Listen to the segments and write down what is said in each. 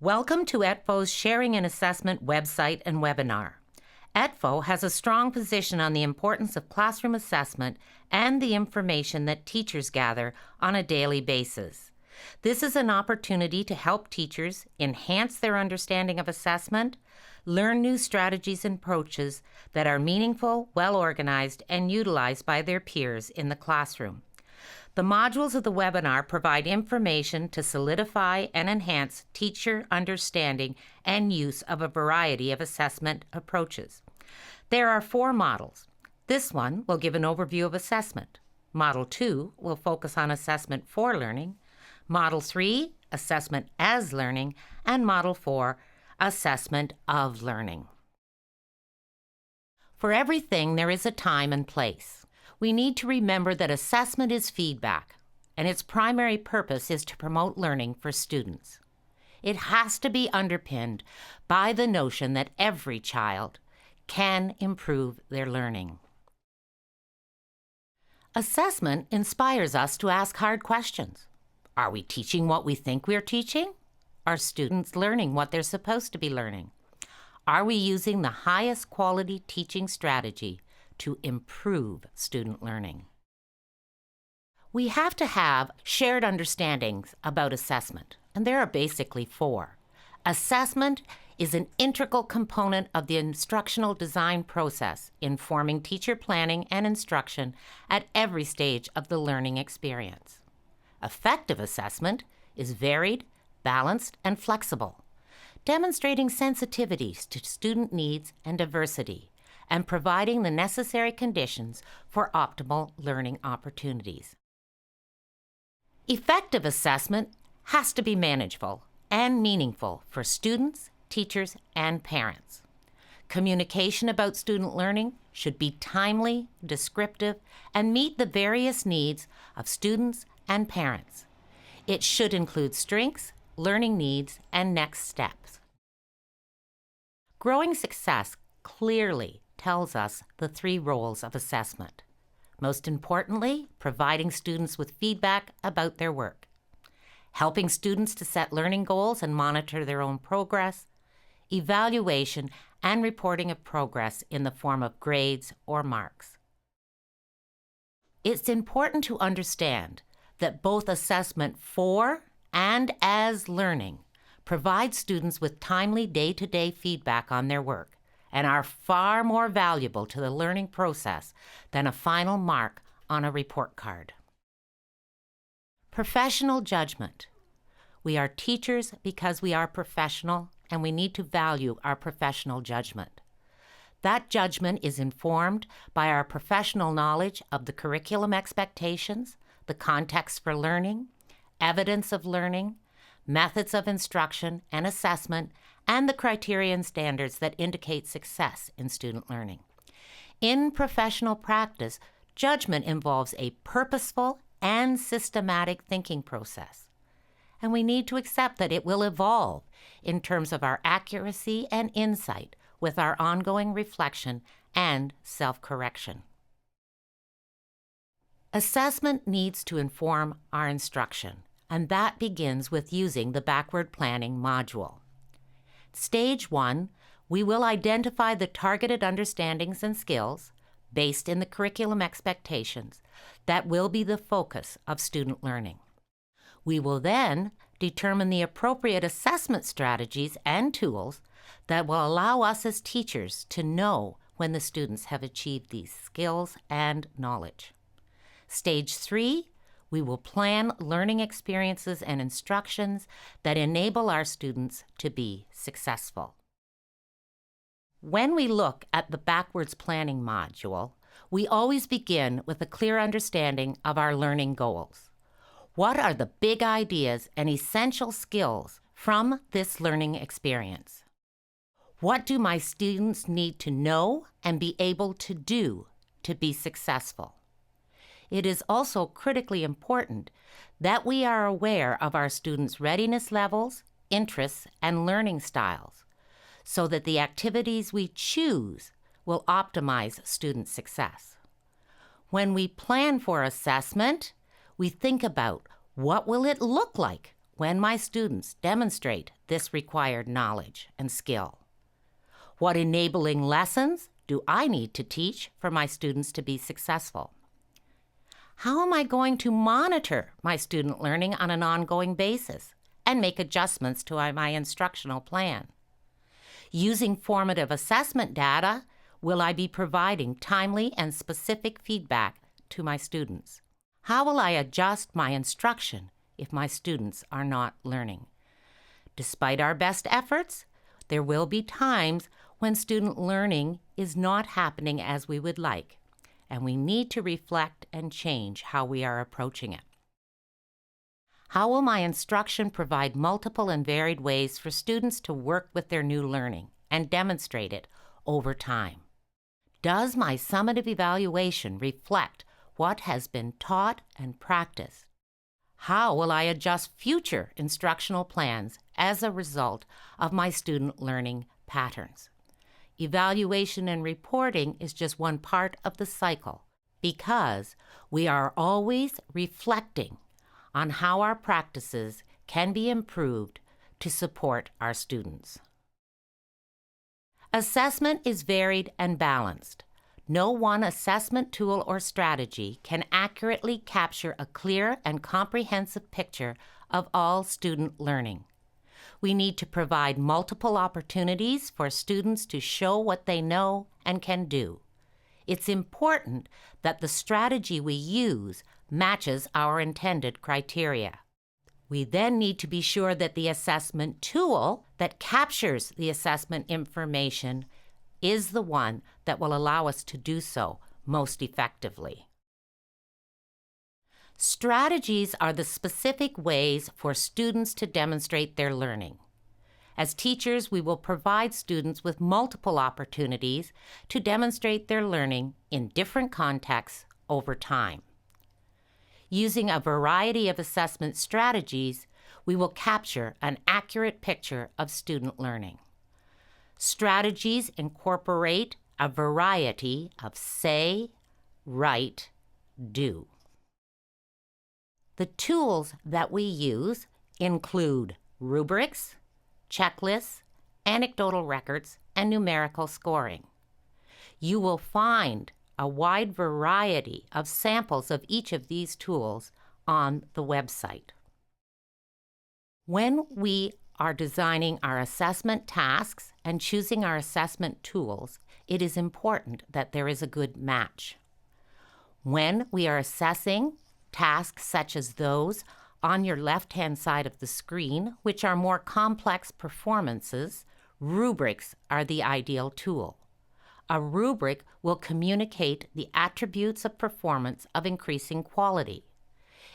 Welcome to ETFO's Sharing and Assessment website and webinar. ETFO has a strong position on the importance of classroom assessment and the information that teachers gather on a daily basis. This is an opportunity to help teachers enhance their understanding of assessment, learn new strategies and approaches that are meaningful, well-organized, and utilized by their peers in the classroom. The modules of the webinar provide information to solidify and enhance teacher understanding and use of a variety of assessment approaches. There are 4 models. This one will give an overview of assessment. Model 2 will focus on assessment for learning. Model 3, assessment as learning, and Model 4, assessment of learning. For everything, there is a time and place. We need to remember that assessment is feedback, and its primary purpose is to promote learning for students. It has to be underpinned by the notion that every child can improve their learning. Assessment inspires us to ask hard questions. Are we teaching what we think we're teaching? Are students learning what they're supposed to be learning? Are we using the highest quality teaching strategy to improve student learning? We have to have shared understandings about assessment, and there are basically 4. Assessment is an integral component of the instructional design process, informing teacher planning and instruction at every stage of the learning experience. Effective assessment is varied, balanced, and flexible, demonstrating sensitivities to student needs and diversity, and providing the necessary conditions for optimal learning opportunities. Effective assessment has to be manageable and meaningful for students, teachers, and parents. Communication about student learning should be timely, descriptive, and meet the various needs of students and parents. It should include strengths, learning needs, and next steps. Growing success clearly tells us the 3 roles of assessment. Most importantly, providing students with feedback about their work, helping students to set learning goals and monitor their own progress, evaluation and reporting of progress in the form of grades or marks. It's important to understand that both assessment for and as learning provide students with timely day-to-day feedback on their work and are far more valuable to the learning process than a final mark on a report card. Professional judgment. We are teachers because we are professional, and we need to value our professional judgment. That judgment is informed by our professional knowledge of the curriculum expectations, the context for learning, evidence of learning, methods of instruction and assessment, and the criteria and standards that indicate success in student learning. In professional practice, judgment involves a purposeful and systematic thinking process, and we need to accept that it will evolve in terms of our accuracy and insight with our ongoing reflection and self-correction. Assessment needs to inform our instruction, and that begins with using the backward planning module. Stage 1, we will identify the targeted understandings and skills based in the curriculum expectations that will be the focus of student learning. We will then determine the appropriate assessment strategies and tools that will allow us as teachers to know when the students have achieved these skills and knowledge. Stage 3, we will plan learning experiences and instructions that enable our students to be successful. When we look at the backwards planning module, we always begin with a clear understanding of our learning goals. What are the big ideas and essential skills from this learning experience? What do my students need to know and be able to do to be successful? It is also critically important that we are aware of our students' readiness levels, interests, and learning styles, so that the activities we choose will optimize student success. When we plan for assessment, we think about what will it look like when my students demonstrate this required knowledge and skill? What enabling lessons do I need to teach for my students to be successful? How am I going to monitor my student learning on an ongoing basis and make adjustments to my instructional plan? Using formative assessment data, will I be providing timely and specific feedback to my students? How will I adjust my instruction if my students are not learning? Despite our best efforts, there will be times when student learning is not happening as we would like, and we need to reflect and change how we are approaching it. How will my instruction provide multiple and varied ways for students to work with their new learning and demonstrate it over time? Does my summative evaluation reflect what has been taught and practiced? How will I adjust future instructional plans as a result of my student learning patterns? Evaluation and reporting is just one part of the cycle because we are always reflecting on how our practices can be improved to support our students. Assessment is varied and balanced. No one assessment tool or strategy can accurately capture a clear and comprehensive picture of all student learning. We need to provide multiple opportunities for students to show what they know and can do. It's important that the strategy we use matches our intended criteria. We then need to be sure that the assessment tool that captures the assessment information is the one that will allow us to do so most effectively. Strategies are the specific ways for students to demonstrate their learning. As teachers, we will provide students with multiple opportunities to demonstrate their learning in different contexts over time. Using a variety of assessment strategies, we will capture an accurate picture of student learning. Strategies incorporate a variety of say, write, do. The tools that we use include rubrics, checklists, anecdotal records, and numerical scoring. You will find a wide variety of samples of each of these tools on the website. When we are designing our assessment tasks and choosing our assessment tools, it is important that there is a good match. When we are assessing tasks such as those on your left-hand side of the screen, which are more complex performances, rubrics are the ideal tool. A rubric will communicate the attributes of performance of increasing quality.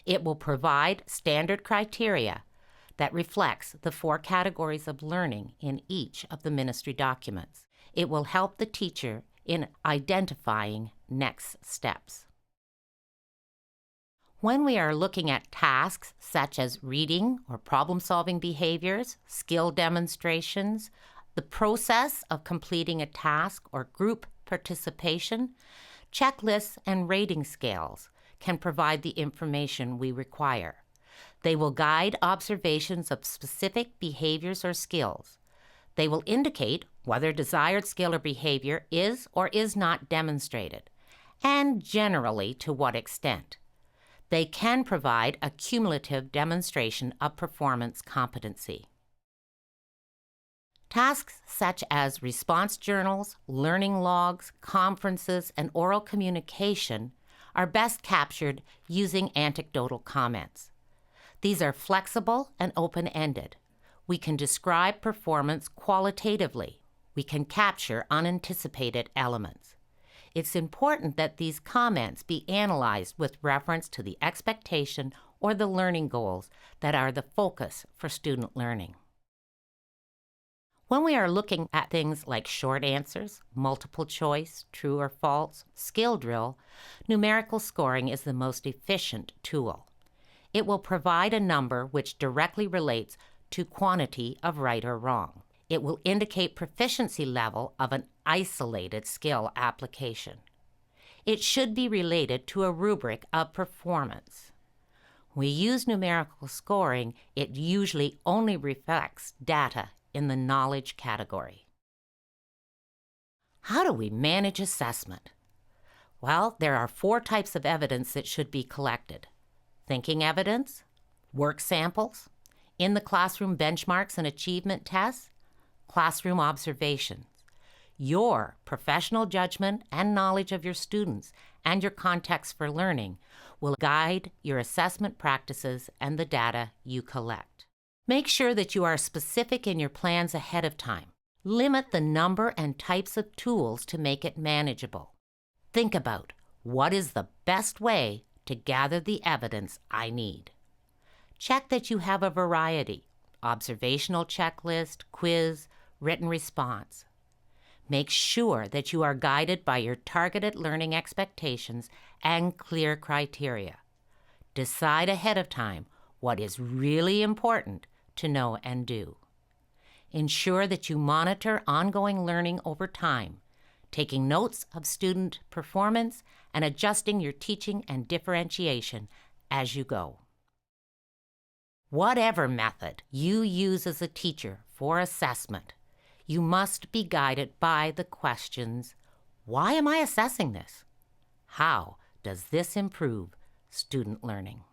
It will provide standard criteria that reflects the 4 categories of learning in each of the ministry documents. It will help the teacher in identifying next steps. When we are looking at tasks such as reading or problem-solving behaviors, skill demonstrations, the process of completing a task or group participation, checklists and rating scales can provide the information we require. They will guide observations of specific behaviors or skills. They will indicate whether desired skill or behavior is or is not demonstrated, and generally to what extent. They can provide a cumulative demonstration of performance competency. Tasks such as response journals, learning logs, conferences, and oral communication are best captured using anecdotal comments. These are flexible and open-ended. We can describe performance qualitatively. We can capture unanticipated elements. It's important that these comments be analyzed with reference to the expectation or the learning goals that are the focus for student learning. When we are looking at things like short answers, multiple choice, true or false, skill drill, numerical scoring is the most efficient tool. It will provide a number which directly relates to quantity of right or wrong. It will indicate proficiency level of an isolated skill application. It should be related to a rubric of performance. We use numerical scoring, it usually only reflects data in the knowledge category. How do we manage assessment? Well, there are 4 types of evidence that should be collected: thinking evidence, work samples, in the classroom benchmarks and achievement tests, classroom observations. Your professional judgment and knowledge of your students and your context for learning will guide your assessment practices and the data you collect. Make sure that you are specific in your plans ahead of time. Limit the number and types of tools to make it manageable. Think about what is the best way to gather the evidence I need. Check that you have a variety: observational checklist, quiz, written response. Make sure that you are guided by your targeted learning expectations and clear criteria. Decide ahead of time what is really important to know and do. Ensure that you monitor ongoing learning over time, taking notes of student performance and adjusting your teaching and differentiation as you go. Whatever method you use as a teacher for assessment, you must be guided by the questions: why am I assessing this? How does this improve student learning?